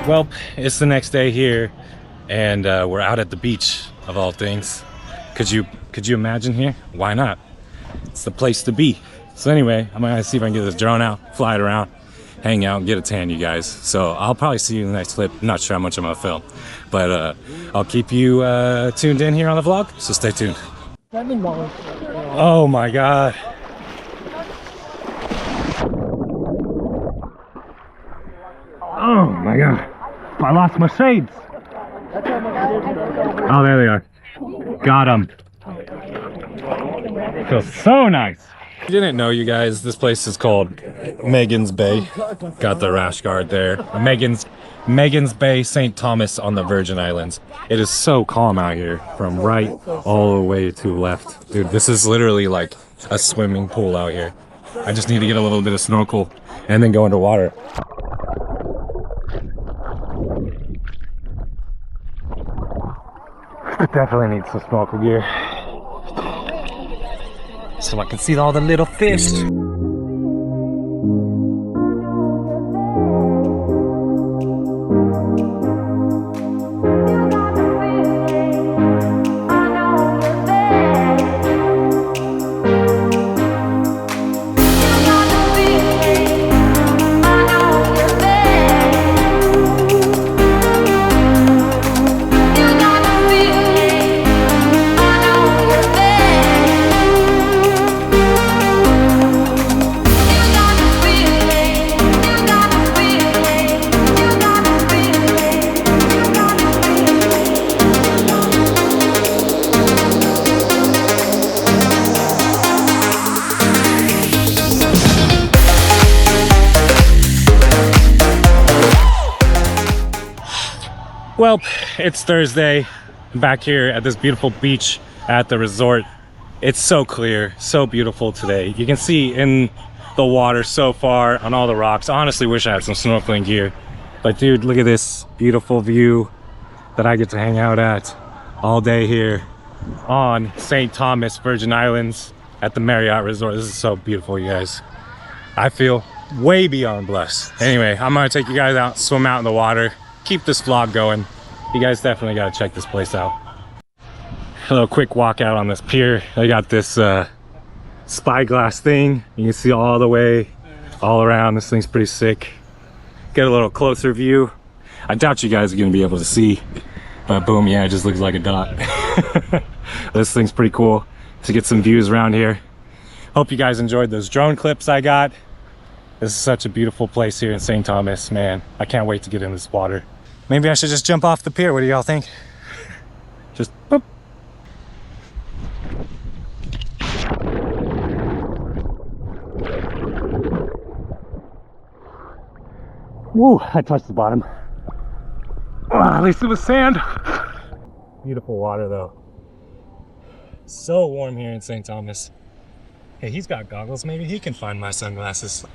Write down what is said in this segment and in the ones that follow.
Well, it's the next day here, and we're out at the beach of all things. Could you imagine here? Why not? It's the place to be. So anyway, I'm gonna see if I can get this drone out, fly it around, hang out, and get a tan, you guys. So I'll probably see you in the next clip. Not sure how much I'm gonna film, but I'll keep you tuned in here on the vlog. So stay tuned. Oh my God. Oh my God. I lost my shades. Oh, there they are. Got them. Feels so nice. I didn't know, you guys, this place is called Magens Bay. Got the rash guard there. Magens Bay St Thomas on the Virgin Islands. It is so calm out here from right all the way to left. Dude, this is literally like a swimming pool out here. I just need to get a little bit of snorkel and then go into water. It definitely needs some snorkel gear so I can see all the little fish. Well, it's Thursday. I'm back here at this beautiful beach at the resort. It's so clear, so beautiful today. You can see in the water so far on all the rocks. I honestly wish I had some snorkeling gear. But dude, look at this beautiful view that I get to hang out at all day here on St. Thomas, Virgin Islands at the Marriott Resort. This is so beautiful, you guys. I feel way beyond blessed. Anyway, I'm gonna take you guys out, swim out in the water, keep this vlog going. You guys definitely got to check this place out. A little quick walk out on this pier. They got this spyglass thing. You can see all the way all around. This thing's pretty sick. Get a little closer view. I doubt you guys are gonna be able to see, but boom, yeah, it just looks like a dot. This thing's pretty cool to get some views around here. Hope you guys enjoyed those drone clips I got. This is such a beautiful place here in St. Thomas, man. I can't wait to get in this water. Maybe I should just jump off the pier. What do y'all think? Just boop. Woo, I touched the bottom. Oh, at least it was sand. Beautiful water though. So warm here in St. Thomas. Hey, he's got goggles. Maybe he can find my sunglasses.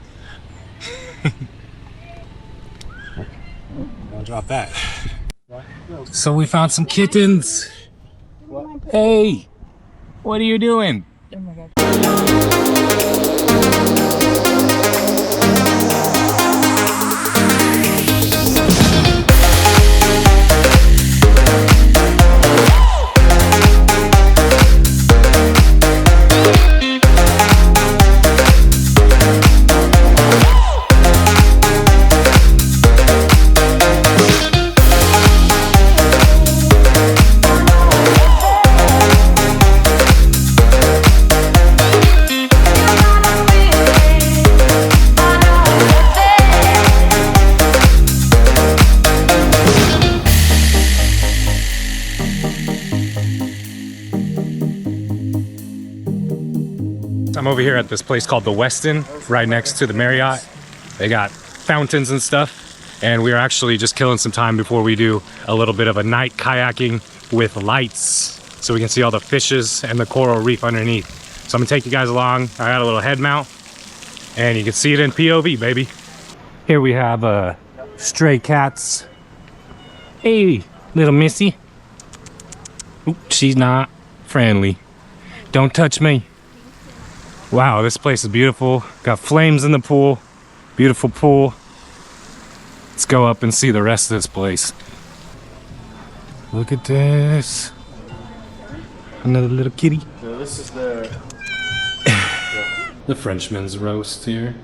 Don't drop that. So we found some kittens. Hey, what are you doing? Oh my God. I'm over here at this place called the Westin, right next to the Marriott. They got fountains and stuff, and we're actually just killing some time before we do a little bit of a night kayaking with lights, so we can see all the fishes and the coral reef underneath. So I'm gonna take you guys along. I got a little head mount, and you can see it in POV, baby. Here we have stray cats. Hey, little missy. Oop, she's not friendly. Don't touch me. Wow, this place is beautiful. Got flames in the pool. Beautiful pool. Let's go up and see the rest of this place. Look at this. Another little kitty. So this is the Frenchman's roast here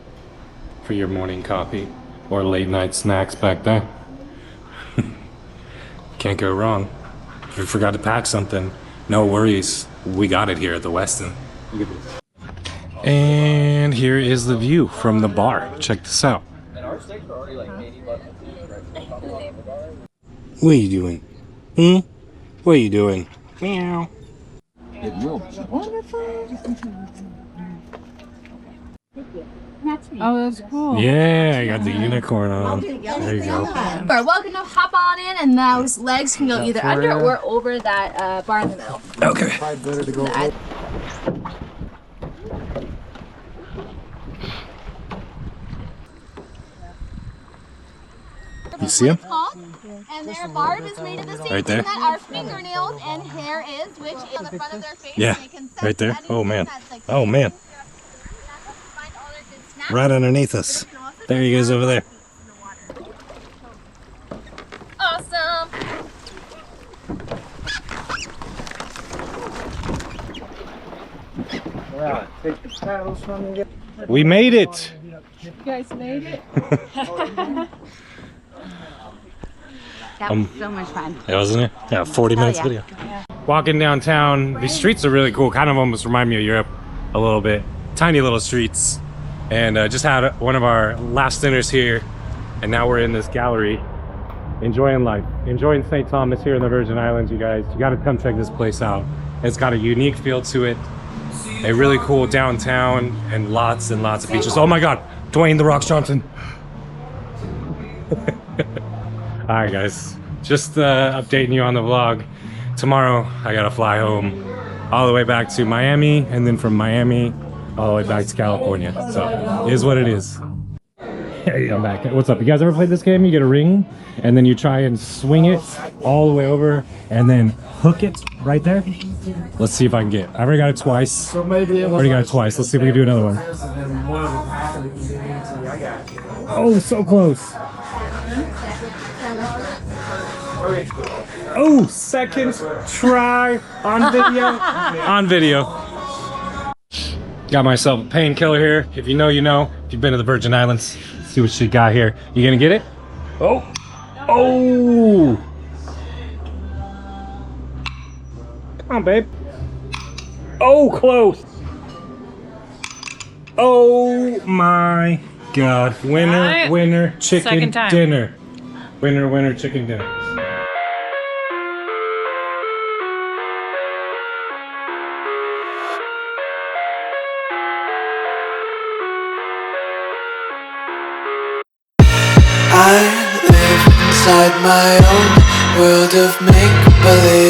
for your morning coffee or late night snacks back there. Can't go wrong. If you forgot to pack something, no worries. We got it here at the Westin. And here is the view from the bar. Check this out. What are you doing? What are you doing? Meow. Oh, that's cool. Yeah, I got the unicorn on. There you go. We're welcome to hop on in, and those legs can go either under or over that bar in the middle. Okay. You see him? And their barb is made of the same Right there? thing that our fingernails and hair is, which is on the front of their face. Yeah, They can sense right there. anything Oh man. that's, like, Oh man. find all their good snacks. Right underneath us. There he goes over there. Awesome. We made it. You guys made it. That was so much fun. Yeah, wasn't it? Yeah, 40 minutes yeah. video. Walking downtown, these streets are really cool. Kind of almost remind me of Europe a little bit. Tiny little streets. And just had one of our last dinners here. And now we're in this gallery, enjoying life. Enjoying St. Thomas here in the Virgin Islands, you guys. You gotta come check this place out. It's got a unique feel to it. A really cool downtown and lots of beaches. Oh my God, Dwayne "The Rock" Johnson. All right, guys, just updating you on the vlog. Tomorrow, I gotta fly home all the way back to Miami, and then from Miami, all the way back to California. So, it is what it is. Hey, I'm back. What's up? You guys ever played this game? You get a ring, and then you try and swing it all the way over, and then hook it right there. Let's see if I can get it. I already got it twice. Already got it twice. Let's see if we can do another one. Oh, so close. Oh, second try on video. On video. Got myself a Painkiller here. If you know, you know. If you've been to the Virgin Islands, see what she got here. You gonna get it? Oh. Oh. Come on, babe. Oh, close. Oh my God. Winner, winner, chicken dinner. Winner, winner, chicken dinner. I live inside my own world of make-believe.